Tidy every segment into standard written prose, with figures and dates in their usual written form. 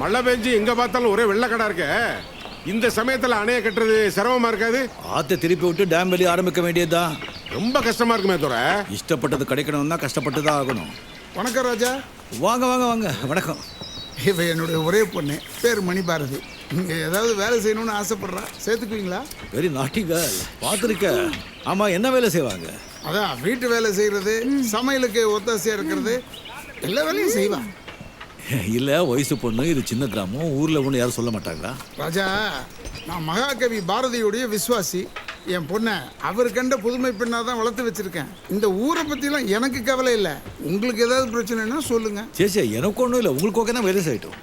மழை பெஞ்சு எங்க பார்த்தாலும் ஒரே வெள்ளக்கடா இருக்க. இந்த சமயத்துல அணைய கட்டுறது சிரமமா இருக்காது? ஆத்த திருப்பி விட்டு டேம் வெளியே ஆரம்பிக்க வேண்டியதுதான். ரொம்ப கஷ்டமா இருக்குமே தோற. இஷ்டப்பட்டது கிடைக்கணும்னா கஷ்டப்பட்டு தான் ஆகணும். வணக்கம் ராஜா. வாங்க வாங்க வாங்க. வணக்கம். இவ என்னுடைய ஒரே பொண்ணு, பேர் மணிபாரதி. நீங்க ஏதாவது வேலை செய்யணும்னு ஆசைப்படுறா, சேர்த்துக்குவீங்களா? வெரி நாட்டி கேர்ள். பார்த்துருக்க. ஆமா, என்ன வேலை செய்வாங்க? அதான் வீட்டு வேலை செய்யறது, சமையலுக்கு ஒத்தாசையா இருக்கிறது, எல்லா வேலையும் செய்வா. இல்ல, வயசு பொண்ணு, இது சின்ன கிராமம், ஊர்ல ஒண்ணு யாரும் சொல்ல மாட்டாங்களா? ராஜா, நான் மகாகவி பாரதியுடைய விசுவாசி. என் பொண்ணை அவர் கண்ட புதுமை பெண்ணாக தான் வளர்த்து வச்சிருக்கேன். இந்த ஊரை பற்றிலாம் எனக்கு கவலை இல்லை. உங்களுக்கு ஏதாவது பிரச்சனைனா சொல்லுங்க. சரி, எனக்கு ஒன்றும் இல்லை. உங்களுக்கு ஓகே தான், வேலை செய்யட்டும்.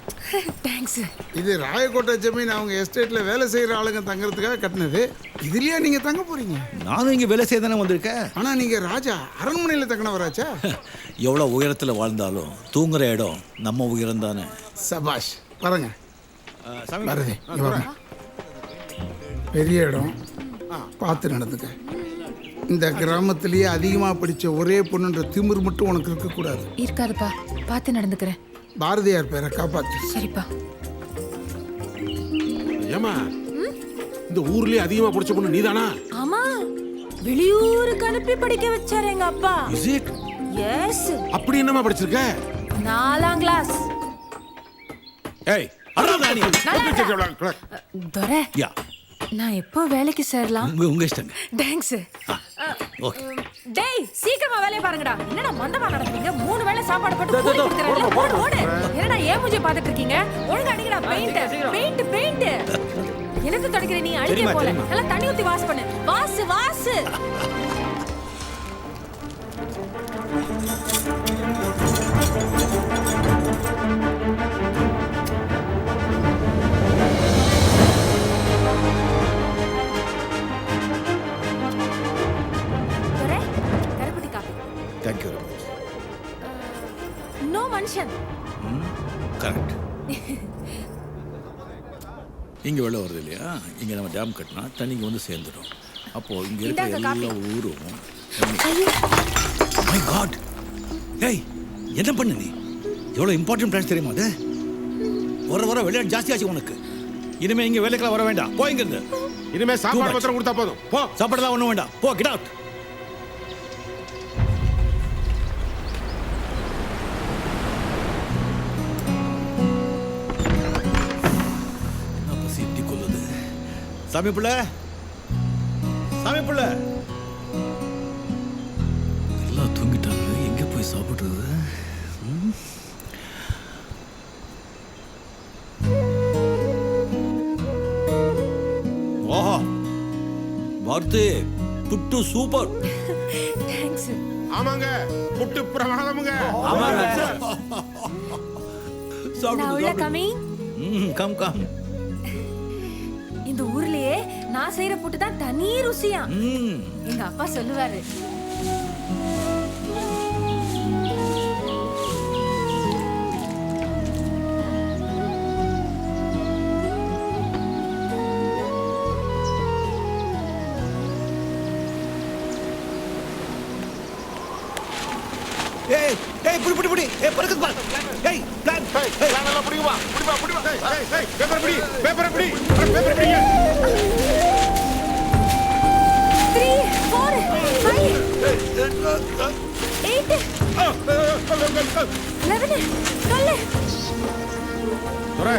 தேங்க்ஸ். இது ராயக்கோட்டை ஜமீன் அவங்க எஸ்டேட்டில் வேலை செய்கிற ஆளுங்க தங்குறதுக்காக கட்டினது. இதுலயே நீங்கள் தங்க போறீங்க. நானும் இங்கே வேலை செய்ய தானே வந்திருக்கேன். ஆனால் நீங்கள் ராஜா அரண்மனையில் தங்கினவராச்சா? எவ்வளோ உயரத்தில் வாழ்ந்தாலும் தூங்குற இடம் நம்ம உயரம் தானே. சபாஷ். பாருங்க பாரதி, பெரிய இடம், பார்த்து நடந்துக்க. இந்த கிராமத்திலேயே அதிகமாக படித்த ஒரே பொண்ணுன்ற திமிர் மட்டும் உனக்கு இருக்கக்கூடாது. இருக்காதுப்பா, பார்த்து நடந்துக்கிறேன். பாரதியார் பேரை காப்பாத்து. சரிப்பா. ஏமா, இந்த ஊர்லயே அதிகமா படிச்ச பொண்ணு நீதானா? ஆமா, வெளியூருக்கு அனுப்பி படிக்க வச்சாரு எங்க அப்பா. Is it? எஸ். அப்படி என்னமா படிச்சிருக்க? 4ஆம் கிளாஸ். ஏய், அதான் நீ. துரை, யா, நான் எப்போ வேலைக்கு சேரலாம்? உங்க இஷ்டங்க. தேங்க்ஸ். ஓகே. டேய், சீக்கிரமா வேலைய பாருங்கடா. என்னடா மந்தமா நடக்குறீங்க? 3 வேளை சாப்பாடு போட்டு கூலி கொடுக்கறீங்க. ஓடு ஓடு. என்னடா ஏன் மூஞ்சி பாத்துட்டு இருக்கீங்க? ஒழுங்கா அடிங்கடா. பெயிண்ட். எனக்கு தொடக்கிற நீ அடிக்க போல. நல்லா தண்ணி ஊத்தி வாஷ் பண்ணு. Wash. Thank you very much. No மனுஷன். கரெக்ட். இங்கே வெள்ளம் வருது இல்லையா? இங்கே நம்ம டேம் கட்டினா தண்ணிங்க வந்து சேர்ந்துடும். அப்போது இங்கே இருக்கிற எல்லா ஊரும். மை காட், ஏய், என்ன பண்ணு நீ? எவ்வளோ இம்பார்ட்டன்ட் பிளான்ஸ் தெரியுமா அது? வர விளையாட்டு ஜாஸ்தியாச்சு உனக்கு. இனிமேல் இங்கே வேலைக்கெல்லாம் வர வேண்டாம். போ இங்கிருந்து. இனிமேல் சாப்பாடு மாத்திரம் கொடுத்தா போதும். போ. சாப்பாடுலாம் ஒன்றும் வேண்டாம். போ, கெட் அவுட். சாமி பிள்ளை எல்லாம் தூங்கிட்டாங்க. எங்க போய் சாப்பிடுறது? ஓஹோ, வார்த்தை புட்டு சூப்பர். தேங்க்ஸ். ஆமாங்க, புட்டு பிரமாதமுங்க. சாப்பிடு. கம். இந்த ஊர்லயே நான் செய்யற புட்டு தான் தனி ருசியா. எங்க அப்பா சொல்லுவாரு. புடி. பறக்குது பாரு. பிளான் எல்லாம் புடிக்குமா? புடிப்பா. பேப்பர் புடி. 3 4 5 8 11 12. துரை,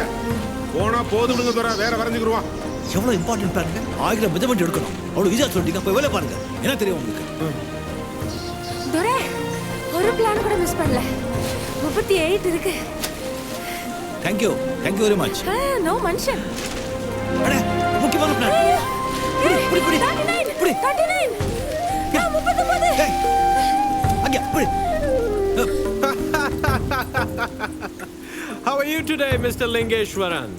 போனா போது விடுங்க துரை, வேற வரைஞ்சுக்குருவான். எவ்வளோ இம்பார்ட்டன்ட் பிளான். 1000 மெஜர்மெண்ட் எடுக்கணும். அவ்வளோ ஈஸியாக சொல்லிட்டீங்க. போய் வேலை பாருங்க. என்ன தெரியும் உங்களுக்கு? துரை, ஒரு பிளான் கூட மிஸ் பண்ணல. 38 இருக்கு. Thank you very much. நோ மனுஷன். அடே, முக்கியமான பிளான். புடி. 39. 39. அங்க புடி. How are you today, Mr. Lingeshwaran?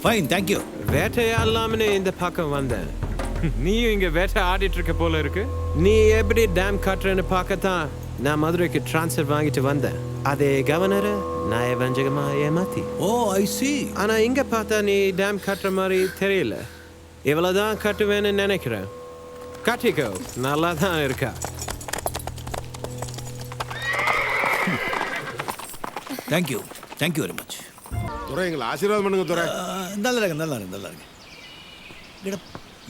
Fine, thank you. வேட்டையாடலாம்னு இந்த பக்கம் வந்தேன். நீயும் இங்க வேட்டை ஆடிட்டு இருக்க போல இருக்கு. நீ எப்படி டேம் கட்டுறேன்னு பார்க்கத்தான் நான் மதுரைக்கு டிரான்ஸ்ஃபர் வாங்கிட்டு வந்தேன். அதே கவர்னரை நான் வஞ்சகமா ஏமாத்தி. ஓ, ஐ see. ஆனா இங்க பார்த்தா நீ டேம் கட்டுற மாதிரி தெரியல. இவ்வளவுதான் கட்டுவேன்னு நினைக்கிறேன். கட்டிக்கோ, நல்லா தான் இருக்கா. Thank you very much. துரை எங்களை ஆசீர்வாதம் பண்ணுங்க துரை. நல்லா இருக்கு நல்லா இருக்கு நல்லா இருக்கு.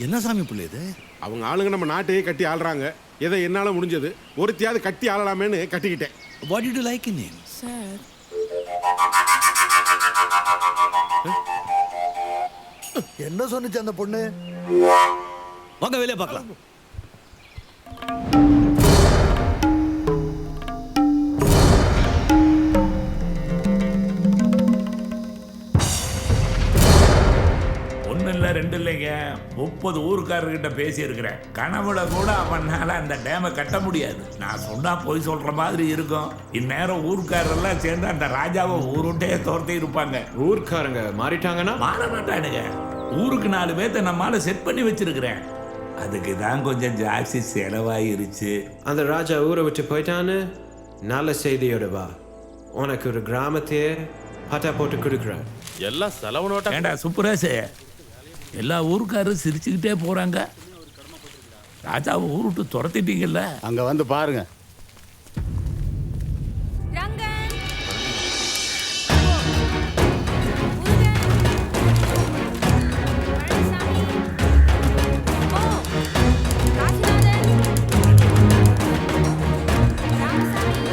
என்ன சாமி பிள்ளை இது? அவங்க ஆளுங்க நம்ம நாட்டையே கட்டி ஆள்றாங்க. எதை என்னால முடிஞ்சது ஒருத்தியாவது கட்டி ஆளலாமேன்னு கட்டிக்கிட்டேன். What did you like in him? Sir என்ன சொன்னுச்சு அந்த பொண்ணு? வாங்க வேலையை பார்க்கலாம். ஒன்றும் இல்லை 2 இல்லைங்க, 30 ஊருக்காரர்கிட்ட பேசியிருக்கிறேன். கனவுல கூட அவனால அந்த டேமை கட்ட முடியாது. நான் சொன்னா போய் சொல்ற மாதிரி இருக்கும். இந்நேரம் ஊருக்காரெல்லாம் சேர்ந்து அந்த ராஜாவை ஊருட்டே தோர்த்தி இருப்பாங்க. ஊர்க்காரங்க மாறிட்டாங்கன்னா மாற மாட்டானுங்க. ஊருக்கு 4 பேர்த்த நம்மால செட் பண்ணி வச்சிருக்கிறேன். அதுக்கு தான் கொஞ்சம் ஜாஸ்தி செலவாயிருச்சு. அந்த ராஜா ஊரை விட்டு போயிட்டான்னு நல்ல செய்தியோட வா. உனக்கு ஒரு கிராமத்தையே பட்டா போட்டு கொடுக்குறேன். எல்லாம் செலவு நோட்டா. ஏண்டா சுப்புராசே, எல்லா ஊருக்காரும் சிரிச்சுக்கிட்டே போறாங்க. ராஜாவை ஊர் விட்டு துரத்திட்டீங்கல்ல. அங்க வந்து பாருங்க. ரங்கன் முருகன் பழனிசாமி காசிநாதன் ராமசாமி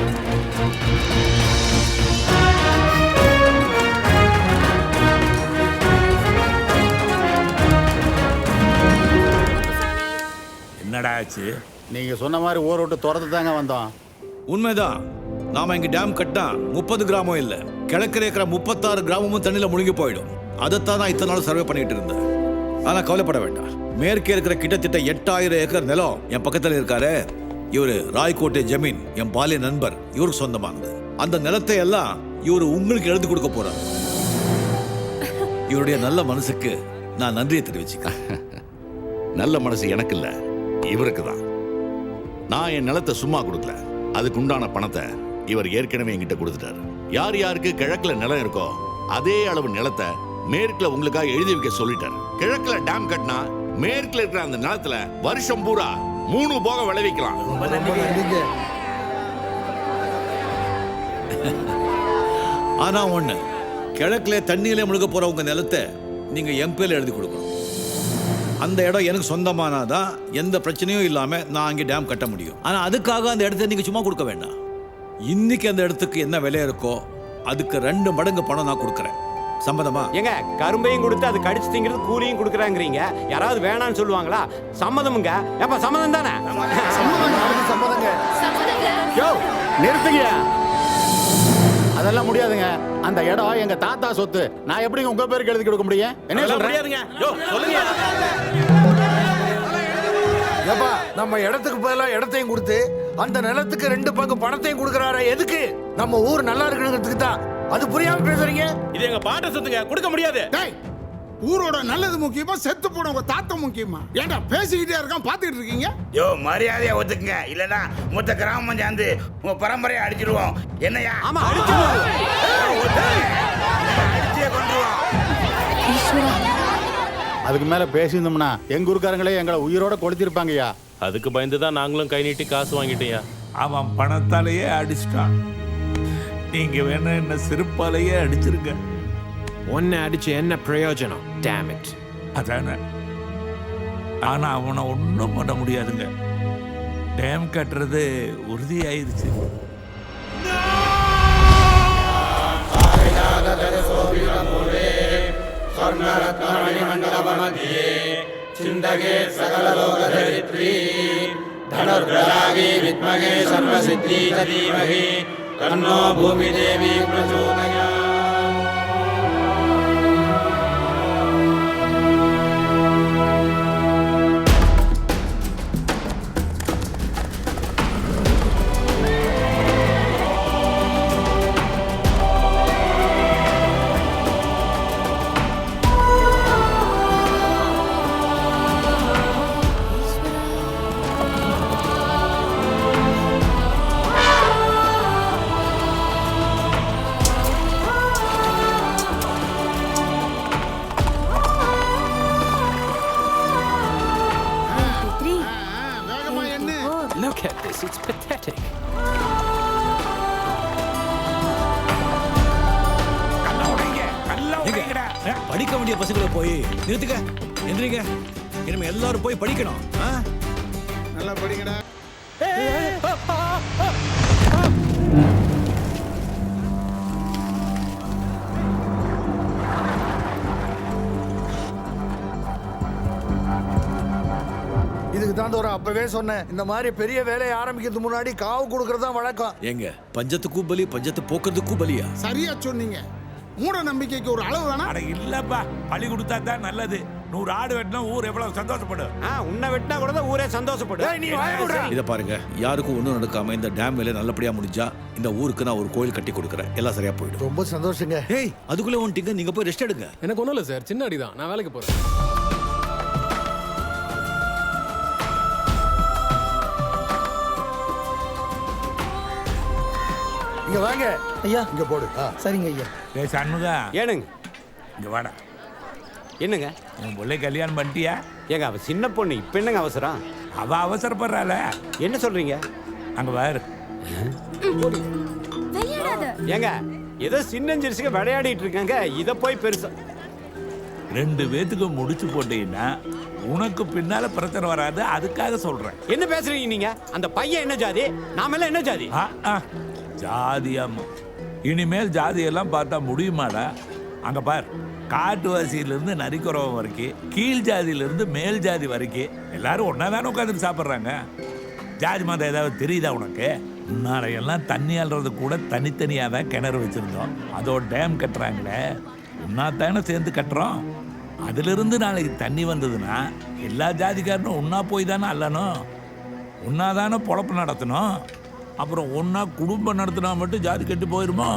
என்னடா ஆச்சு? நீங்க சொன்ன மாதிரி ஊரை விட்டு துரத்து தாங்க வந்தோம். உண்மைதான். நாம இங்க டேம் கட்டினா 30 கிராமம் இல்ல, கிழக்கில் இருக்கிற 36 கிராமமும் தண்ணியில முழுகி போயிடும். அதைத்தான் நான் இத்தனை நாள் சர்வே பண்ணிட்டு இருந்தேன். ஆனா கவலைப்பட வேண்டாம். மேற்கே இருக்கிற கிட்டத்தட்ட 8000 ஏக்கர் நிலம் என் பக்கத்துல இருக்காரு. இவரு ராய்கோட்டை ஜமீன் என் பாலிய நண்பர். இவருக்கு சொந்தமானது. அந்த நிலத்தை எல்லாம் இவரு உங்களுக்கு எழுதி கொடுக்க போறாரு. இவருடைய நல்ல மனசுக்கு நான் நன்றியை தெரிவிச்சுக்கிறேன். நல்ல மனசு எனக்கு இல்ல, இவருக்கு தான். நான் என் நிலத்தை சும்மா கொடுக்கல, அதுக்கு உண்டான பணத்தை இவர் ஏற்கனவே என்கிட்ட கொடுத்துட்டாரு. யார் யாருக்கு கிழக்குல நிலம் இருக்கோ அதே அளவு நிலத்தை மேற்குல உங்களுக்காக எழுதி வைக்க சொல்லிட்டாரு. கிழக்குல டேம் கட்டினா மேற்குல இருக்கிற அந்த நிலத்துல வருஷம் பூரா 3 போக விளைவிக்கலாம். ஆனா ஒண்ணு, கிழக்குல தண்ணியில முழுக போற உங்க நிலத்தை நீங்க எம்பேல எழுதி கொடுக்கணும். அந்த இடம் எனக்கு சொந்தமானாதான் எந்த பிரச்சனையும் இல்லாம நான் அங்கே டேம் கட்ட முடியும். ஆனா அதுக்காக அந்த இடத்த நீங்க சும்மா கொடுக்க வேண்டாம். இன்னைக்கு அந்த இடத்துக்கு என்ன விலை இருக்கோ அதுக்கு 2 மடங்கு பணம் நான் கொடுக்கறேன். சம்மதமா? ஏங்க, கரும்பையும் கொடுத்து அது கடிச்சு திங்கிறது கூலியும் கொடுக்குறாங்கிறீங்க. யாராவது வேணான்னு சொல்லுவாங்களா? சம்மதமுங்க. ஏப்பா சம்மதம் தானே? சம்மதங்க. யோ நிறுத்துங்க. அதெல்லாம் முடியாதுங்க. அந்த இடம் எங்க தாத்தா சொத்து. நான் எப்படிங்க உங்க பேருக்கு எழுதி கொடுக்க முடியும்? என்ன சொல்றீங்க? ஏப்பா, நம்ம இடத்துக்கு பதிலா இடத்தையும் கொடுத்து அந்த நிலத்துக்கு 2 பங்கு பணத்தையும் கொடுக்கறாரு. எதுக்கு? நம்ம ஊர் நல்லா இருக்கணுங்கிறதுக்கு தான். அது புரியாம பேசுறீங்க. இது எங்க பாட்ட சொத்துங்க, கொடுக்க முடியாது. டேய், ஊரோட நல்லது முக்கியமா செத்து போன உங்க தாத்தா முக்கியமா? ஏன்டா பேசிக்கிட்டே இருக்கான் பாத்துக்கிட்டு இருக்கீங்க? யோ மரியாதையா ஒத்துக்குங்க, இல்லனா மொத்த கிராமம் சேர்ந்து உங்க பரம்பரையை அடிச்சிடுவோம். என்னையா? ஆமா, அடிச்சிடுவோம். அடிச்சே கொன்றுவோம். அதுக்கு மேல பேசியிருந்தோம்னா எங்க ஊருக்காரங்களே எங்களை உயிரோட கொளுத்திருப்பாங்கய்யா. அதுக்கு பயந்து தான் நாங்களும் கை நீட்டி காசு வாங்கிட்டோம்யா. அவன் பணத்தாலேயே அடிச்சிட்டான். நீங்க வேணா என்ன செருப்பாலேயே அடிச்சிருங்க. ஒன்னு அடிச்சு என்ன பிரயோஜனம்? Damn it. அதானே. ஆனா அவனை ஒன்றும் பண்ண முடியாதுங்க. டேம் கட்டுறது உறுதியாயிருச்சு. பூமி தேவி பிரச்சோதயாத். படிக்க வேண்டிய பசங்களை போய் நிறுத்துக்க எந்திரிங்க. இனிமே எல்லாரும் போய் படிக்கணும். நல்லா படிங்கடா. இதுக்கு தான் தோற அப்பவே சொன்னேன், இந்த மாதிரி பெரிய வேலையை ஆரம்பிக்கிறதுக்கு முன்னாடி காவு கொடுக்கறதா வழக்கம். எங்க பஞ்சத்துக்கும் பலி, பஞ்சத்தை போக்குறதுக்கும் பலியா? சரியா சொன்னீங்க. மூட நம்பிக்கைக்கு ஒரு அளவு வேணா. அட இல்லப்பா, பழி கொடுத்தா தான் நல்லது. 100 ஆடு வெட்டினா ஊர் எவ்வளவு சந்தோஷப்படும். உன்னை வெட்டினா கூட தான் ஊரே சந்தோஷப்படும். நீ வாய மூடுடா. இத பாருங்க, யாருக்கும் ஒண்ணும் நடக்காம இந்த டேம் வேலை நல்லபடியா முடிஞ்சா இந்த ஊருக்கு நான் ஒரு கோயில் கட்டி கொடுக்குறேன். எல்லாம் சரியா போயிடும். ரொம்ப சந்தோஷங்க. ஏய், அதுக்குள்ள வந்துட்டீங்க, நீங்க போய் ரெஸ்ட் எடுங்க. எனக்கு ஒன்றும் இல்லை சார், சின்ன அடிதான், நான் வேலைக்கு போகிறேன். இங்க வாங்க ஐயா. இங்க போடு. சரிங்க ஐயா. டேய் சண்முகா, ஏனுங்க? இங்க வாடா. என்னங்க? உன் பிள்ளை கல்யாணம் பண்ணிட்டியா? ஏங்க அவ சின்ன பொண்ணு, இப்ப என்னங்க அவசரம்? அவ அவசரப்படுறாள. என்ன சொல்றீங்க? அங்க பாரு. ஏங்க ஏதோ சின்னஞ்சிரிசுக்கு விளையாடிட்டு இருக்காங்க, இத போய் பெருசா 2 பேத்துக்கு முடிச்சு போட்டீங்கன்னா உனக்கு பின்னால பிரச்சனை வராது, அதுக்காக சொல்றேன். என்ன பேசுறீங்க நீங்க? அந்த பையன் என்ன ஜாதி, நாம எல்லாம் என்ன ஜாதி? ஜாதியாமா, இனிமேல் ஜாதியெல்லாம் பார்த்தா முடியுமாடா? அங்க பார், காட்டுவாசியிலிருந்து நரிக்குறவன் வரைக்கும், கீழ் ஜாதியிலிருந்து மேல் ஜாதி வரைக்கும் எல்லாரும் ஒன்னா தானே உட்காந்துட்டு சாப்பிட்றாங்க. ஜாதி மதம் ஏதாவது தெரியுதா உனக்கு? முன்னாலையெல்லாம் தண்ணி அல்றது கூட தனித்தனியாக தான் கிணறு வச்சிருந்தோம். அதோட டேம் கட்டுறாங்களே, ஒன்னா தானே சேர்ந்து கட்டுறோம். அதிலிருந்து நாளைக்கு தண்ணி வந்ததுன்னா எல்லா ஜாதிக்காரனும் ஒன்னா போய் தானே அல்லணும், ஒன்னா தானே பொழப்பு நடத்தணும். அப்புறம் ஒன்னா குடும்பம் நடத்தினா மட்டும் ஜாதி கெட்டு போயிருமோ?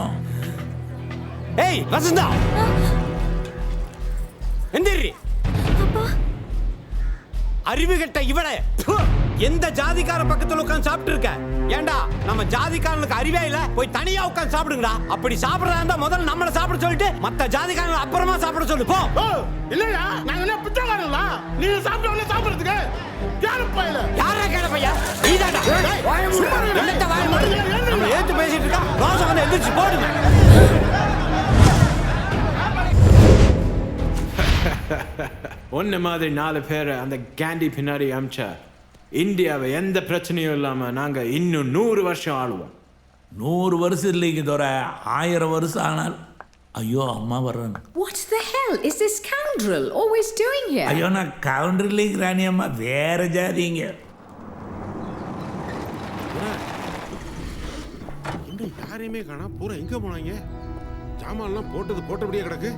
ஏய் வசந்தா, எந்திரி. அறிவு கெட்ட இவளே, எந்த ஜாதிக்கார பக்கத்துல உட்கார்ந்து சாப்பிட்டு இருக்க? ஏண்டா நம்ம ஜாதிக்காரனுக்கு அறிவே இல்ல? போய் தனியா உட்கார்ந்து சாப்பிடுங்கடா. அப்படி சாப்பிடுறதா இருந்தா முதல்ல நம்மள சாப்பிட சொல்லிட்டு மத்த ஜாதிக்காரங்க அப்புறமா சாப்பிட சொல்லு போ. இல்லையா, நாங்க என்ன பிச்சைக்காரங்களா? நீங்க சாப்பிட்டவங்கள சாப்பிடுறதுக்கு யாரு பையல? யாரா கேட பையா? நீதாடா. என்னத்த வாய மூடு. நம்ம ஏத்து பேசிட்டு இருக்கா, வாச வந்து எந்திரிச்சு போடுங்க. ஒன்னு மாதிரி 4 பேரை அந்த கேண்டி பின்னாடி அமிச்சா இந்தியாவை எந்த பிரச்சனையும் இல்லாம நாங்க இன்னும் 100 வருஷம் ஆளுவோம். 100 வருஷம் இல்லைங்க தோற, 1000 வருஷம் ஆனால். ஐயோ அம்மா வர்றேன். What the hell is this scoundrel always doing here? ஐயோ நான் கவுண்டர் இல்லைங்க ராணி அம்மா, வேற ஜாதிங்க. இன்னும் யாரையுமே காணா, பூரா எங்க போனாங்க? ஜாமான்லாம் போட்டபடியே கிடக்கு.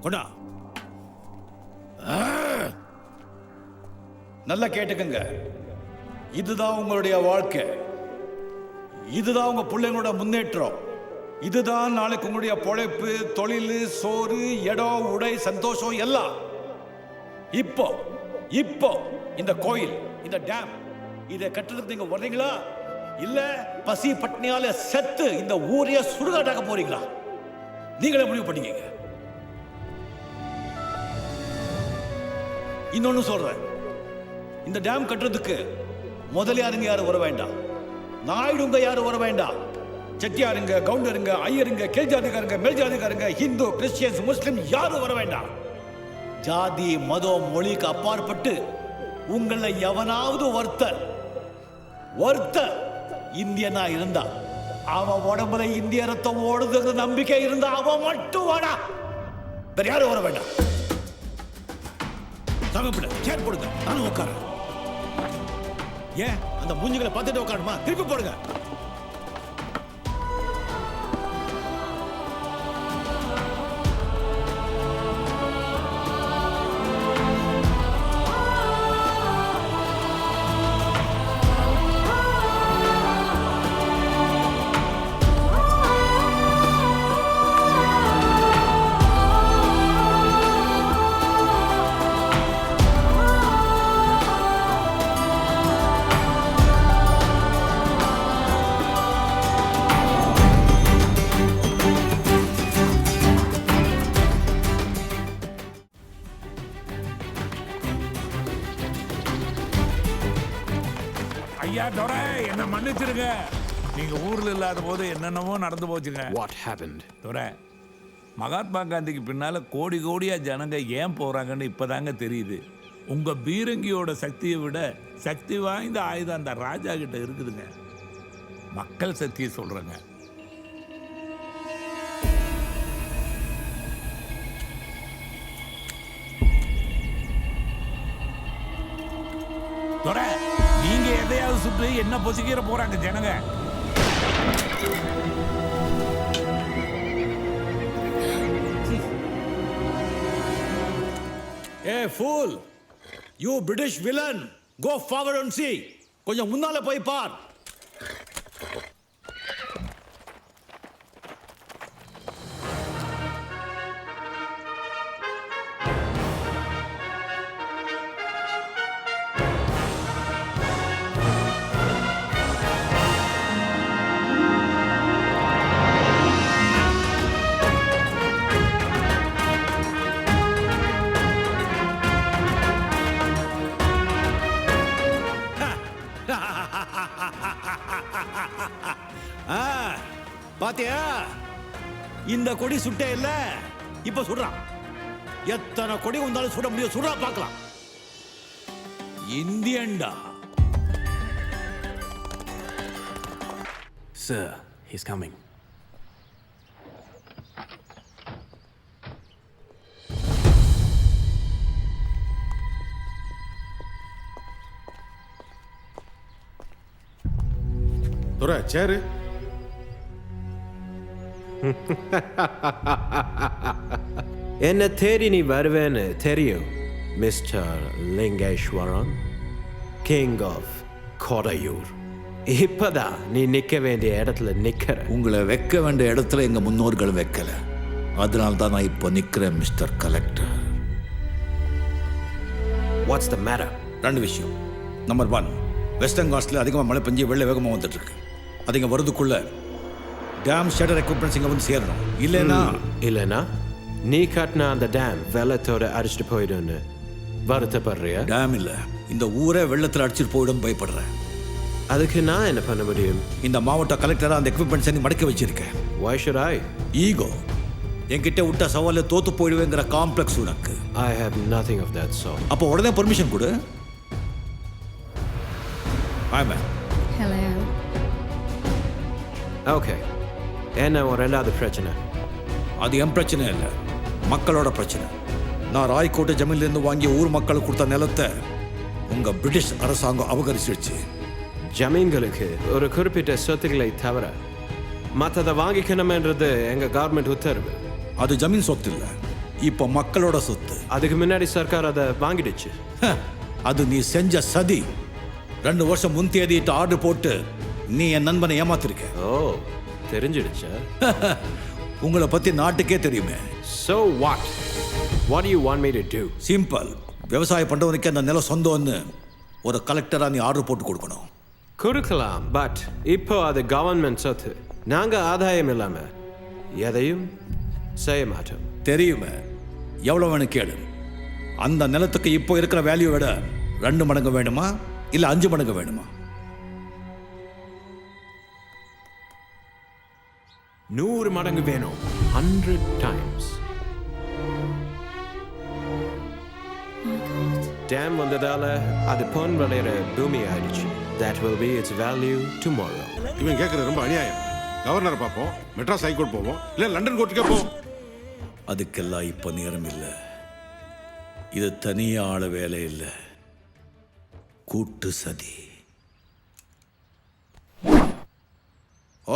கொண்டா. நல்லா கேட்டுக்கங்க, இதுதான் உங்களுடைய வாழ்க்கை, இதுதான் உங்க பிள்ளைங்களோட முன்னேற்றம், இதுதான் நாளைக்கு உங்களுடைய பொழைப்பு, தொழில், சோறு, இடம், உடை, சந்தோஷம் எல்லாம். இப்போ இப்போ இந்த கோயில், இந்த டேம், இதை கட்டுறதுக்கு நீங்க வர்றீங்களா இல்ல பசி பட்னியால செத்து இந்த ஊரைய சுடுகாட்டாக்க போறீங்களா? நீங்களே முடிவு பண்ணிக்கங்க. இன்னொன்னு சொல்றேன், இந்த டேம் கட்டுறதுக்கு முதலியாருங்க யாரும் வர வேண்டாம், நாயுடுங்க யாரும் வர வேண்டாம், செட்டியாருங்க, கவுண்டருங்க, ஐயருங்க, கீழ் ஜாதிக்காரங்க, மேல் ஜாதிக்காரங்க, ஹிந்து, கிறிஸ்டியன்ஸ், முஸ்லிம் யாரும் வர வேண்டாம். ஜாதி மதம் மொழிக்கு அப்பாற்பட்டு உங்களை எவனாவது ஒருத்தர் இந்தியனா இருந்தா, அவன் உடம்புல இந்திய ரத்தம் ஓடுது நம்பிக்கை இருந்தா அவன் மட்டும் வாடா, வேற யாரும் வர வேண்டாம். சேர் போடுங்க, நானும் உட்காரேன். ஏன் அந்த மூஞ்சிகளை பார்த்துட்டு உட்காருமா? திருப்பி போடுங்க. துரை என்ன மன்னிச்சிருங்க. நீங்க ஊர்ல இல்லாத போது என்னென்னவோ நடந்து போச்சுங்க. What happened? துரை, மகாத்மா காந்திக்கு பின்னால கோடி கோடியா ஜனங்க ஏன் போறாங்கன்னு இப்பதாங்க தெரியுது. உங்க பீரங்கியோட சக்தியை விட சக்தி வாய்ந்த ஆயுதம் அந்த ராஜா கிட்ட இருக்குதுங்க. மக்கள் சக்தியை சொல்றேங்க. துரை, நீங்க எதையாவது சுட்டு என்ன பொசிக்கிற போறாங்க ஜனங்க. A fool, you British villain, go forward and see. கொஞ்சம் முன்னால போய் பார். பாத்தியா, இந்த கொடி சுட்டே இல்ல, இப்ப சுடுறான். எத்தனை கொடி வந்தாலும் சுட முடியும், சுடா பார்க்கலாம். இந்தியன்டா. Sir, he's coming. துரை சேரு. என்ன தேடி நீ வருவேன்னு தெரியும், mister Lingeswaran, king of Kodayur. இப்பதான் நீ நிக்க வேண்டிய இடத்துல நிக்கிற. உங்களை வைக்க வேண்டிய இடத்துல எங்க முன்னோர்கள் வைக்கல, அதனால தான் நான் இப்போ நிக்கிறேன் mister collector. What's the matter? ரெண்டு விஷயம். நம்பர் 1, வெஸ்டர்ன் காஸ்ட்ல அதிகமாக மழை பெஞ்சு வெள்ள வேகமாக வந்துட்டு இருக்கு. அதுங்க வரதுக்குள்ள டேம் ஷட்டர் எக்யூப்மெண்ட்ஸ் இங்க வந்து சேரணும். இல்லைன்னா நீ கட்டின அந்த டேம் வெள்ளத்தோட அடிச்சுட்டு போயிடும்னு வருத்தப்படுறியா? டேம் இல்ல, இந்த ஊரே வெள்ளத்தில் அடிச்சுட்டு போயிடும் பயப்படுறேன். அதுக்கு நான் என்ன பண்ண முடியும்? இந்த மாவட்ட கலெக்டரா அந்த எக்யூப்மெண்ட்ஸ் நீ மடக்க வச்சிருக்கேன். Why should I? ஈகோ. என்கிட்ட விட்ட சவால தோத்து போயிடுவேங்கிற காம்ப்ளெக்ஸ் உனக்கு. I have nothing of that sort. அப்போ உடனே பெர்மிஷன் கொடு. ஆமா. Hello. Okay. என்ன ஒரு ரெண்டாவது பிரச்சனை? அது என் பிரச்சனை இல்லை, மக்களோட பிரச்சனை. நான் ராய்கோட்டை ஜமீன்லேருந்து வாங்கிய ஊர் மக்களுக்கு கொடுத்த நிலத்தை உங்க பிரிட்டிஷ் அரசாங்கம் அபகரிச்சிருச்சு. ஜமீன்களுக்கு ஒரு குறிப்பிட்ட சொத்துக்களை தவிர மற்றதை வாங்கிக்கணும்ன்றது எங்க கவர்மெண்ட் உத்தரவு. அது ஜமீன் சொத்து இல்லை, இப்போ மக்களோட சொத்து. அதுக்கு முன்னாடி சர்க்கார் அதை வாங்கிடுச்சு. அது நீ செஞ்ச சதி. 2 வருஷம் முன் தேதிட்டு ஆர்டர் போட்டு நீ என் நண்பனை ஏமாத்திருக்க. ஓ, தெரிஞ்சிடுச்சா? உங்களை பத்தி நாட்டுக்கே தெரியுமே. So what? What do you want me to do? Simple. விவசாயம் பண்றவனுக்கு அந்த நிலம் சொந்தம்னு ஒரு கலெக்டரா நீ ஆர்டர் போட்டு கொடுக்கணும். கொடுக்கலாம், பட் இப்போ அது கவர்மெண்ட் சொத்து. நாங்க ஆதாயம் இல்லாம எதையும் செய்ய மாட்டோம். தெரியுமே, எவ்வளவு வேணும் கேளு. அந்த நிலத்துக்கு இப்போ இருக்கிற வேல்யூ விட 2 மடங்கு வேணுமா இல்ல 5 மடங்கு வேணுமா? 100 மடங்கு வேணும். 100 times. டேம் வந்ததால அது பொன் விளையிற பூமி ஆயிடுச்சு. That will be its value tomorrow. இவன் கேட்கறது ரொம்ப அநியாயம். கவர்னரை பார்ப்போம், மெட்ராஸ் ஹைகோர்ட் போவோம், இல்ல லண்டன் கோர்ட்டுக்கே போவோம். அதுக்கெல்லாம் இப்ப நேரம் இல்லை. இது தனியா ஆள வேலை இல்லை, கூட்டு சதி.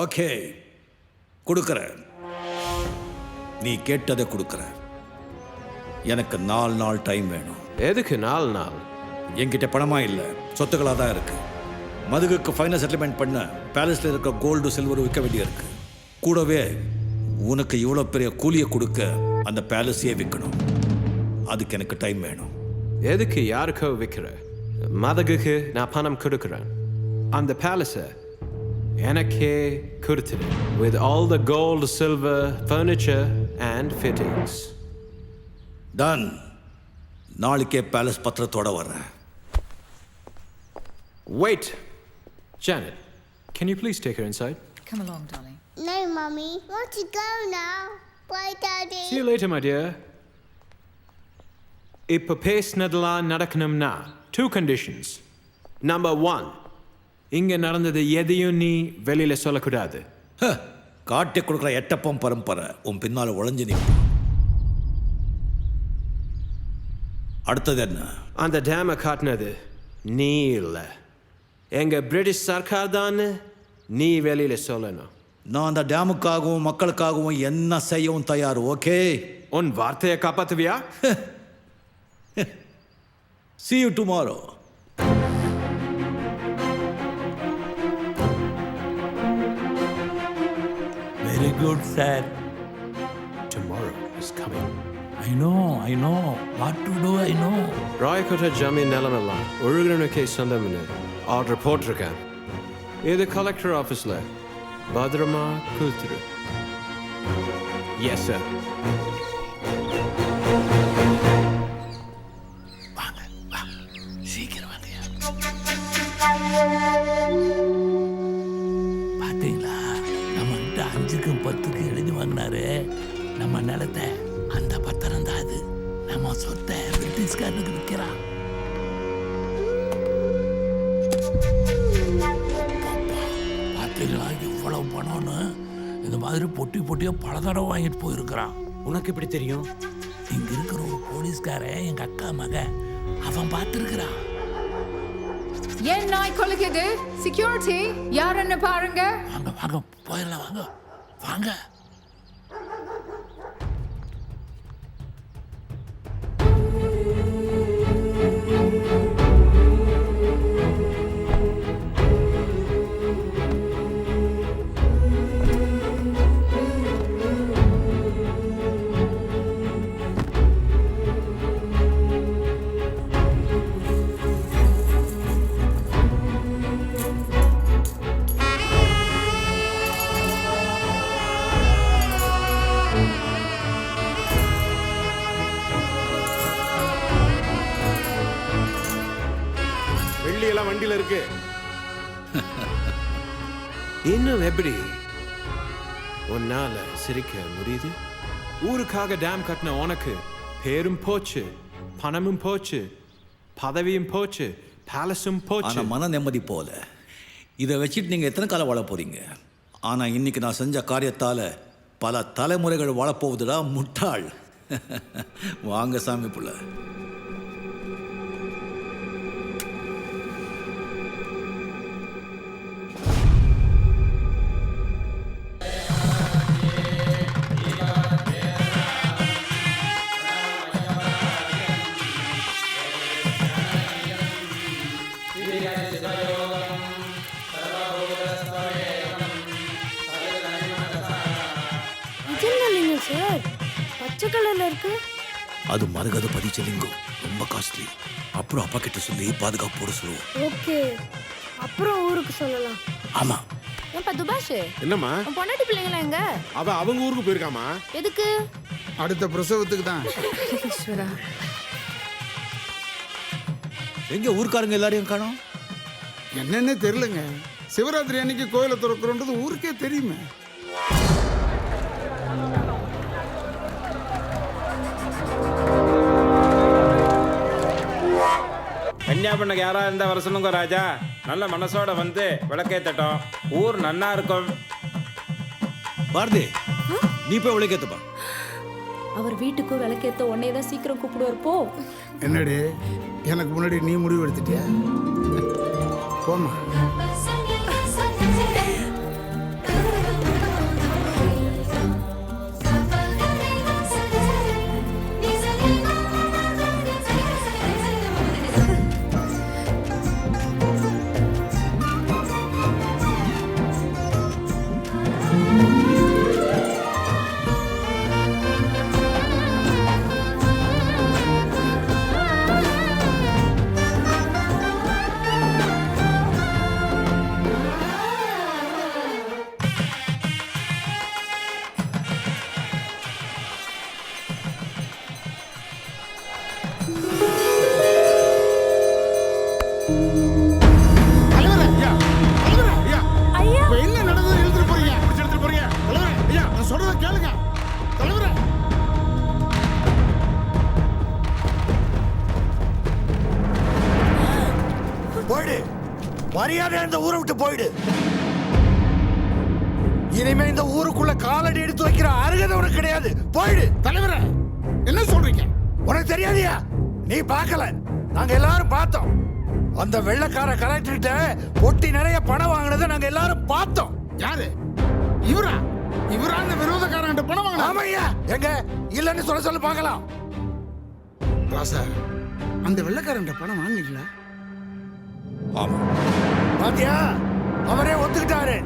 ஓகே, கொடுக்கற. நீ கேட்டதை கொடுக்கற. எனக்கு 4 நாள் டைம் வேணும். எதுக்கு 4 நாள்? என்கிட்ட பணமா இல்லை, சொத்துக்களாக தான் இருக்கு. மதுகுக்கு ஃபைனல் செட்டில்மெண்ட் பண்ண பேலஸ்ல இருக்க கோல்டு சில்வர் விற்க வேண்டியிருக்கு. கூடவே உனக்கு இவ்வளோ பெரிய கூலியை கொடுக்க அந்த பேலஸையே விற்கணும். அதுக்கு எனக்கு டைம் வேணும். எதுக்கு யாருக்கோ விற்கிற? மதகுக்கு நான் பணம் கொடுக்குறேன். அந்த பேலஸை எனக்கே கொடுத்துடு. With all the gold, silver, furniture and fittings. Done. நாளைக்கே பேலஸ் பத்திரத்தோட வர்றேன். Wait. Janet, can you please take her inside? Come along, darling. No, Mummy. Want to go now? Bye, Daddy. See you later, my dear. இப்போ பேசினதெல்லாம் நடக்கணும்னா 2 conditions. Number 1, இங்க நடந்தது எதையும் நீ வெளியில சொல்லக்கூடாது. காட்டி கொடுக்குற எட்டப்பம் பரம்பரை உன் பின்னால உழைஞ்சு நிற்கும். அடுத்தது என்ன? அந்த டேமை காட்டினது நீ இல்லை, எங்க பிரிட்டிஷ் சர்க்கார் தான் நீ வெளியில சொல்லணும். நான் அந்த டேமுக்காகவும் மக்களுக்காகவும் என்ன செய்யவும் தயார். ஓகே, உன் வார்த்தையை காப்பாத்துவியா? See you tomorrow. Very good sir. Tomorrow is coming. I know. What to do, I know. Rayakottai ஜமீன் நிலமெல்லாம் ஒழுங்குனுக்கே சொந்தம்னு ஆர்டர் போட்டிருக்கேன். இது கலெக்டர் ஆஃபீஸில் பத்திரமா கொடுத்துரு. Yes sir. சீக்கிரம் வாங்க. பாத்தீங்களா, நம்ம கிட்ட 5க்கும் 10க்கும் எழுதி வாங்கினாரு நம்ம நிலத்தை. அந்த பத்திரம் தான் அது. நம்ம சொத்தை பிரிட்டிஷ்காரனுக்கு விற்கிறான். பாத்தீங்களா இவ்வளவு பணம்னு? இந்த மாதிரி பொட்டி பொட்டியா பல தடவை வாங்கிட்டு போயிருக்கிறான். உனக்கு எப்படி தெரியும்? இங்க இருக்கிற ஒரு போலீஸ்காரன் எங்க அக்கா மகன், அவன் பார்த்திருக்கிறான். ஏன் நாய் கொலைக்குது? செக்யூரிட்டி யாருன்னு பாருங்க. வாங்க வாங்க போயிடலாம், வாங்க வாங்க. வெள்ளி எல்லாம் வண்டியில இருக்கு. இன்னும் எப்படி உன்னால சிரிக்க முடியுது? ஊருக்காக டேம் கட்டின உனக்கு பேரும் போச்சு, பணமும் போச்சு, பதவியும் போச்சு, பேலஸும் போச்சு. ஆனா மன நிம்மதி போல. இதை வச்சுட்டு நீங்க எத்தனை காலம் வாழ போறீங்க? ஆனா இன்னைக்கு நான் செஞ்ச காரியத்தால பல தலைமுறைகள் வாழப்போகுதுடா முட்டாள். வாங்க சாமி புள்ள. சார், பச்சை கலர்ல இருக்கு. அது மரகத பதிச்சலிங்கம், ரொம்ப காஸ்ட்லி. அப்புறம் அப்பா கிட்ட சொல்லி பாதுகாப்பு போட சொல்லுவோம். ஓகே, அப்புறம் ஊருக்கு சொல்லலாம். ஆமா. ஏன்பா துபாஷ், என்னம்மா? உன் பொண்டாட்டி பிள்ளைங்களா எங்க? அவங்க ஊருக்கு போயிருக்காமா. எதுக்கு? அடுத்த பிரசவத்துக்கு தான். ஈஸ்வரா, எங்க ஊர்க்காரங்க எல்லாரையும் காணோம்? என்னன்னே தெரியலங்க. சிவராத்திரி அன்னைக்கு கோயிலை திறக்கிறோன்றது ஊருக்கே தெரியுமே. கன்னியாகுமரிக்கு யாரா இருந்தா வர சொல்லுங்க ராஜா. நல்ல மனசோட வந்து விளக்கேத்தட்டும். ஊர் நன்னா இருக்கும். பாரதி, நீ போய் விளக்கேத்துப்பா. அவர் வீட்டுக்கு விளக்கேத்த உடனே தான் சீக்கிரம் கூப்பிடுவார். போ. என்னடி, எனக்கு முன்னாடி நீ முடிவு எடுத்துட்டியா? போமா. மரியாதை இந்த ஊரை விட்டு போயிடு. இனிமே இந்த ஊருக்குள்ள காலடி எடுத்து வைக்கிற அருகதை உனக்கு கிடையாது. போயிடு. தலைவரே, என்ன சொல்றீங்க? உனக்கு தெரியாதியா? நீ பார்க்கல, நாங்க எல்லாரும் பார்த்தோம். அந்த வெள்ளக்கார கலெக்டர்கிட்ட பொட்டி நிறைய பணம் வாங்கினதை நாங்க எல்லாரும் பார்த்தோம். யாரு? இவரா? இவரா அந்த விரோதக்காரன் பணம் வாங்கினா? ஆமையா, எங்க இல்லன்னு சொல்ல பார்க்கலாம். ராசா, அந்த வெள்ளக்காரன் பணம் வாங்கிக்கல. ஆமா. பாத்தியா, அவரே ஒத்துக்கிட்டாரு.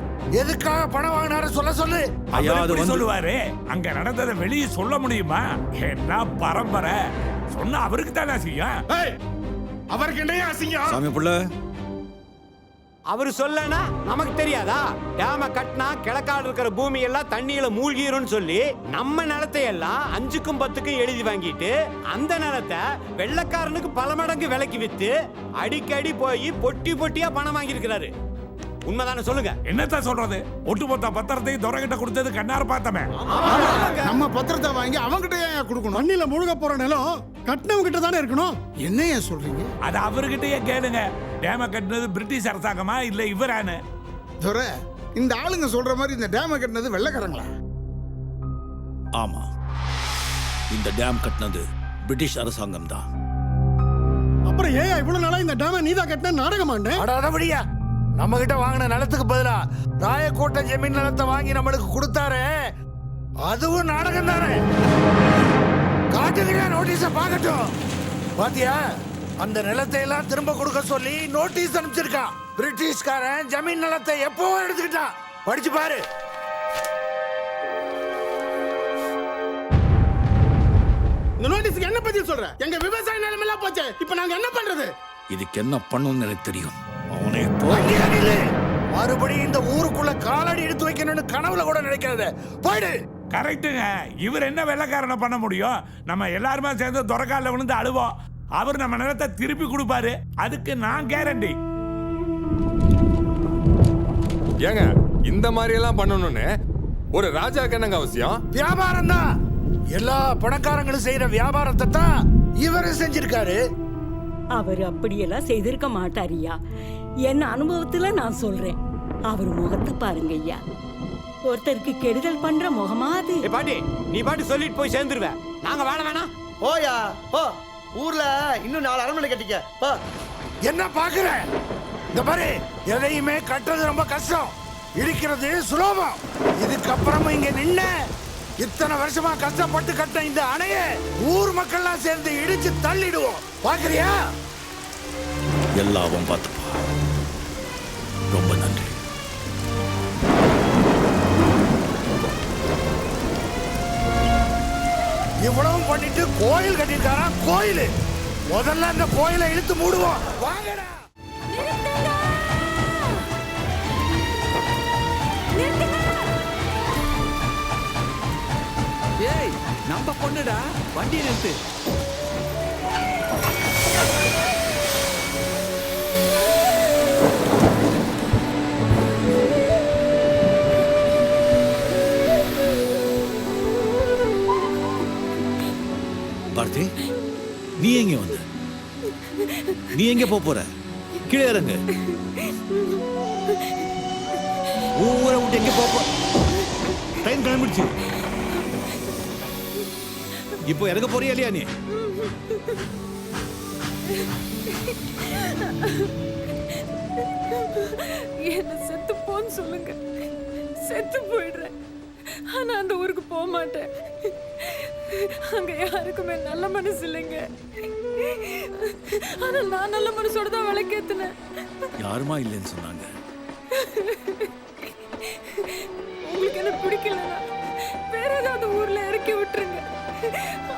எதுக்காக பணம் வாங்கினாரு சொல்ல சொல்லு. ஐயா, அது வந்து சொல்லுவாரு. அங்க நடந்ததை வெளியே சொல்ல முடியுமா? என்ன பரம்பரை சொன்னா அவருக்கு தானே செய்யும். அவருக்கு என்னையா அசிங்கம்? சாமி புள்ள, அவரு சொல்லனா நமக்கு தெரியாதா? டேம கட்டினா கிழக்காடு இருக்கிற பூமி எல்லாம் தண்ணியில மூழ்கிரும்னு சொல்லி நம்ம நிலத்தை எல்லாம் 5க்கும் 10க்கும் எழுதி வாங்கிட்டு அந்த நிலத்தை வெள்ளக்காரனுக்கு பல மடங்கு விலைக்கு வித்து அடிக்கடி போய் பொட்டி பொட்டியா பணம் வாங்கி இருக்கிறாரு. உண்மைதானே சொல்லுங்க. என்னத்தான் சொல்றது? ஒட்டுமொத்த பத்திரத்தையும் துறைகிட்ட கொடுத்தது கண்ணார பார்த்தமே. நம்ம பத்திரத்தை வாங்கி அவங்கிட்ட ஏன் கொடுக்கணும்? மண்ணில முழுக போற நிலம் கட்டினவங்க கிட்ட தானே இருக்கணும். என்னையா சொல்றீங்க? அது அவர்கிட்டயே கேளுங்க. டேம கட்டினது பிரிட்டிஷ் அரசாங்கமா இல்ல இவரானு? துரை, இந்த ஆளுங்க சொல்ற மாதிரி இந்த டேம கட்டினது வெள்ளக்காரங்களா? ஆமா, இந்த டேம் கட்டினது பிரிட்டிஷ் அரசாங்கம் தான். அப்புறம் ஏன் இவ்வளவு நாளா இந்த டேம நீதா கட்டின நாடகமாண்டே? அடாதபடியா, நம்ம கிட்ட வாங்கின நிலத்துக்கு பதிலா ராயக்கோட்டை ஜமீன் நிலத்தை வாங்கி நம்மளுக்கு கொடுத்தாரு. அதுவும் நாடகம் தானே. காட்டுகிற நோட்டீஸ பார்க்கட்டும். பாத்தியா, அந்த நிலத்தை எல்லாம் திரும்ப கொடுக்க சொல்லி நோட்டீஸ் அனுப்பிச்சிருக்கான். பிரிட்டிஷ்காரன் ஜமீன் நிலத்தை எப்போ எடுத்துக்கிட்டான். படிச்சு பாரு. இந்த நோட்டீஸ்க்கு என்ன பதில் சொல்ற? எங்க விவசாய நிலம் எல்லாம் போச்சு. இப்போ நாங்க என்ன பண்றது? இதுக்கு என்ன பண்ணணும்னு எனக்கு தெரியும். அவனே மறுபடியும் இந்த ஊருக்குள்ள காலடி எடுத்து வைக்கணும்னு கனவுல கூட நினைக்காத. போயிடு. கரெக்டுங்க. இவர் என்ன வெள்ளக்காரனை பண்ண முடியும்? நம்ம எல்லாருமே சேர்ந்து துறக்கால விழுந்து அழுவோம். அவர் நம்ம நிலத்தை திருப்பி கொடுப்பாரு. அதுக்கு நான் கேரண்டி. ஏங்க இந்த மாதிரி எல்லாம் பண்ணணும்னு ஒரு ராஜாக்கு என்னங்க அவசியம்? வியாபாரம் தான். எல்லா பணக்காரங்களும் செய்யற வியாபாரத்தை தான் இவரு செஞ்சிருக்காரு. அவர் அப்படியெல்லாம் செய்திருக்க மாட்டாரியா. என் அனுபவத்துல நான் சொல்றேன். அவர் முகத்தை பாருங்க ஐயா. ஒருத்தருக்கு கெடுதல் பண்ற முகமா அது? பாட்டி, நீ பாட்டி சொல்லிட்டு போய் சேர்ந்துருவ. நாங்க வேணாம். ஓயா போ. ஊர்ல இன்னும் 4 அரண்மனை கட்டிக்க போ. என்ன பாக்குற? இந்த பாரு, எதையுமே கட்டுறது ரொம்ப கஷ்டம், இடிக்கிறது சுலபம். இதுக்கப்புறமும் இங்க நின்ன இத்தனை வருஷமா கஷ்டப்பட்டு கட்ட இந்த அணைய ஊர் மக்கள்லாம் சேர்ந்து இடிச்சு தள்ளிடுவோம். பாக்குறியா? எல்லாவும் பார்த்துப்பா. ரொம்ப நன்றி. இவ்வளவும் பண்ணிட்டு கோயில் கட்டிருக்காரா? கோயில் முதல்ல அந்த கோயிலை இழுத்து மூடுவோம். வாங்கடா. ஏய், நம்ம பொண்ணுடா. வண்டி நிறுத்து. பார்த்தி, நீ எங்க வந்த? நீ எங்க போற? கீழே இறங்கு. ஊரை விட்டு எங்க போற? டைம் கிளம்பிடுச்சு. இப்போ இறங்க போறியா இல்லையா நீ? என்ன செத்து போன்னு சொல்லுங்க. செத்து போயிடுறேன். ஆனா அந்த ஊருக்கு போக மாட்டேன். அங்க யாருக்குமே நல்ல மனசு இல்லைங்க. ஆனா நான் நல்ல மனசோட தான் விளக்கேத்தினேன். யாருமா இல்லைன்னு சொன்னாங்க? உங்களுக்கு என்ன பிடிக்கலன்னா வேற ஏதாவது ஊர்ல இறக்கி விட்டுருங்க.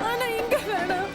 ஆனா இங்க வேணாம்.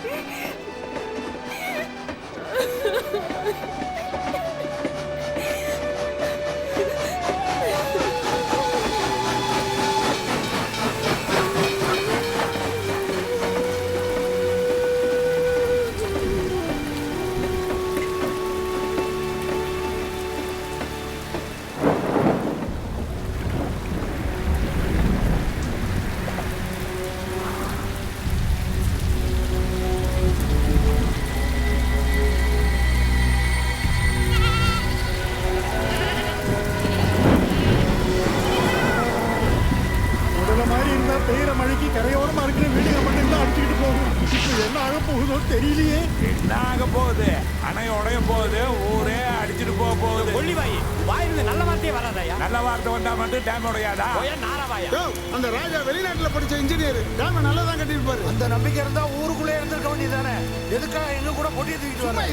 என்ன ஆக போகுதோ தெரியலையே. என்ன ஆக போகுது? அணை உடைய போகுது, ஊரே அடிச்சிட்டு போக போகுது. கொள்ளிவாயி வாயிலிருந்து நல்ல வார்த்தையே வராதயா? நல்ல வார்த்தை வந்தா மட்டும் டேம் உடையாதா? நாராவாயா? அந்த ராஜா வெளிநாட்டுல படிச்ச இன்ஜினியர் டேம் நல்லா தான் கட்டிருப்பாரு. அந்த நம்பிக்கை இருந்தா ஊருக்குள்ளே இருந்திருக்க வேண்டியதானே. எதுக்காக எங்க கூட பொட்டியை தூக்கிட்டு வர?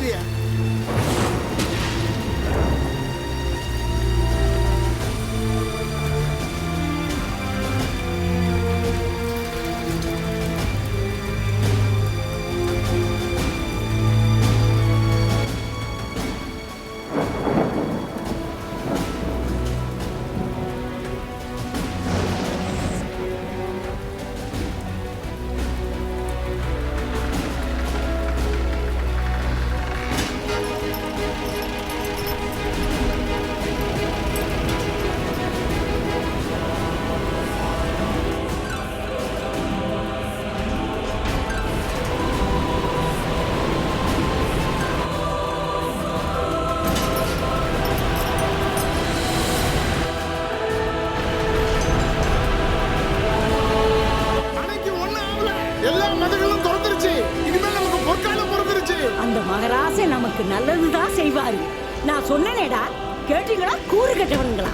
அந்த மகராசே நமக்கு நல்லதுதான் செய்வாரு. நான் சொன்னேனேடா, கேட்டீங்களா? கூறு கட்டவனுங்களா?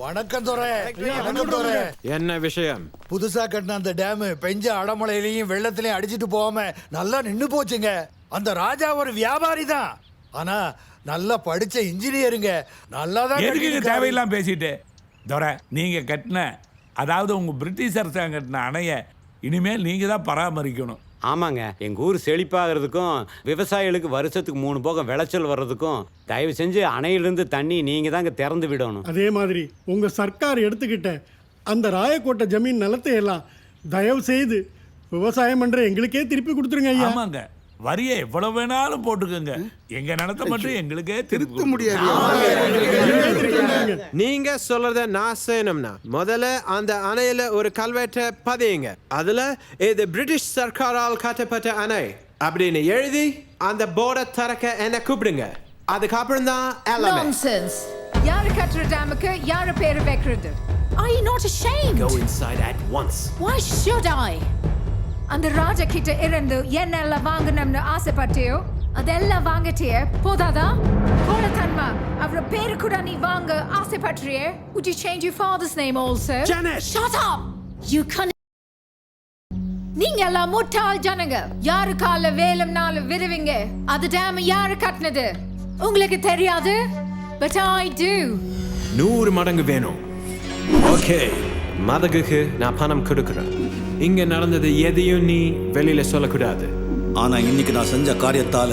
வணக்கம் துரை. வணக்கம் துரை. என்ன விஷயம்? புதுசா கட்டின அந்த டேம் பெஞ்ச அடமழையிலையும் வெள்ளத்திலையும் அடிச்சிட்டு போகாம நல்லா நின்னு போச்சுங்க. அந்த ராஜா ஒரு வியாபாரி தான், ஆனா நல்லா படிச்ச இன்ஜினியருங்க. நல்லா தான். எதுக்கு தேவையெல்லாம் பேசிட்டு துரை? நீங்க கட்டின, அதாவது உங்க பிரிட்டிஷ் அரசாங்கம் கட்டின அணைய இனிமேல் நீங்க தான் பராமரிக்கணும். ஆமாங்க, எங்கள் ஊர் செழிப்பாகிறதுக்கும் விவசாயிகளுக்கு வருஷத்துக்கு 3 போகம் விளைச்சல் வர்றதுக்கும் தயவு செஞ்சு அணையிலிருந்து தண்ணி நீங்கள் தாங்க திறந்து விடணும். அதே மாதிரி உங்கள் சர்க்கார் எடுத்துக்கிட்ட அந்த ராயக்கோட்டை ஜமீன் நிலத்தை எல்லாம் தயவு செய்து விவசாயம் பண்ணுற எங்களுக்கே திருப்பி கொடுத்துருங்க ஐயா. ஆமாங்க, வரியை எவ்வளவு வேணாலும் போட்டுக்கோங்க, எங்க நிலத்தை மட்டும் எங்களுக்கே திருத்த முடியாது. நீங்க சொல்றத நான் செய்யணும்னா முதல்ல அந்த அணையில ஒரு கல்வெட்டை பதியுங்க. அதுல இது பிரிட்டிஷ் சர்க்காரால் கட்டப்பட்ட அணை அப்படின்னு எழுதி அந்த போர்டை திறக்க என்ன கூப்பிடுங்க. அதுக்கப்புறம் தான் எல்லாமே. Nonsense. யாரு கட்டுற டேமுக்கு யாரு பேரு வைக்கிறது? Are you not ashamed? Go inside at once. Why should I? அந்த ராஜா கிட்ட இருந்து என்னெல்லாம் வாங்கணும்னு ஆசைப்பட்டியோ அதெல்லாம் வாங்கிட்டியே போதாதா? கோலத்தன்மா அவர பேரு கூட நீ வாங்க ஆசைப்பட்டியே. Would you change your father's name also? Janet! Shut up! You can't. நீங்க எல்லாம் முட்டாள் ஜனங்க. யாரு கால வேலும்னாலும் விடுவீங்க. அது டேம் யாரு கட்டினது உங்களுக்கு தெரியாது? But I do. 100 மடங்கு வேணும். ஓகே, மதகுக்கு நான் பணம் கொடுக்குறேன். இங்க நடந்தது எதையும் நீ வெளியில சொல்லக்கூடாது. ஆனா இன்னைக்கு நான் செஞ்ச காரியத்தால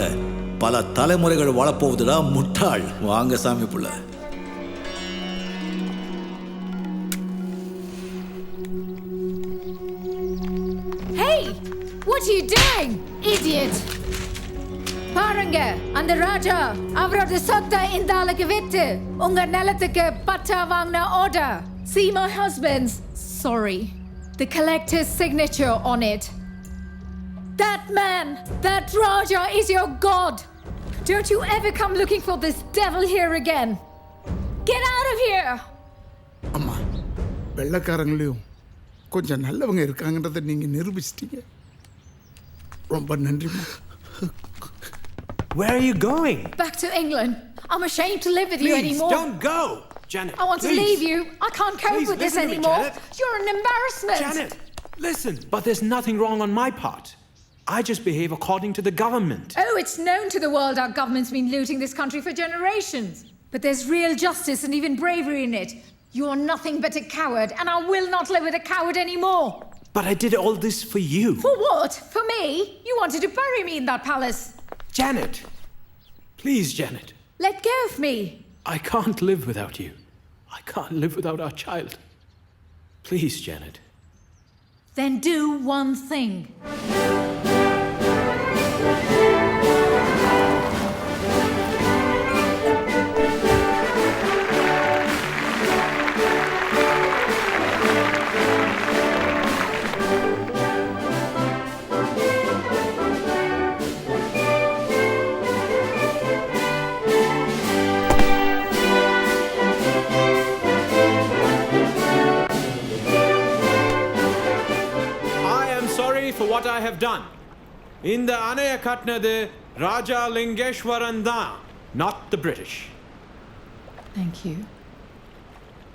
பல தலைமுறைகள் வாழப்போகுதுடா முட்டாள். வாங்க சாமி புள்ள. Hey, what are you doing, idiot? பாருங்க, அந்த ராஜா அவரோட சொத்தை இந்த ஆளுக்கு விட்டு உங்க நிலத்துக்கு பட்டா வாங்கின order. See my husband's, sorry, the collector's signature on it. That man, that Raja is your god. Don't you ever come looking for this devil here again. Get out of here. அம்மா, வெள்ளக்காரங்களையும் கொஞ்சம் நல்லவங்க இருக்காங்கன்றதை நீங்க நிரூபிச்சிட்டீங்க. ரொம்ப நன்றிம்மா. Where are you going? Back to England. I'm ashamed to live with you anymore. Don't go. Janet, I want to leave you. I can't cope with this anymore. You're an embarrassment. Janet, listen. But there's nothing wrong on my part. I just behave according to the government. Oh, it's known to the world our government's been looting this country for generations. But there's real justice and even bravery in it. You're nothing but a coward, and I will not live with a coward anymore. But I did all this for you. For what? For me? You wanted to bury me in that palace. Janet. Please, Janet. Let go of me. I can't live without you. I can't live without our child. Please, Janet. Then do one thing. sorry for what I have done. இந்த அணையை கட்டினது ராஜா லிங்கேஸ்வரன் தான், not the British. Thank you.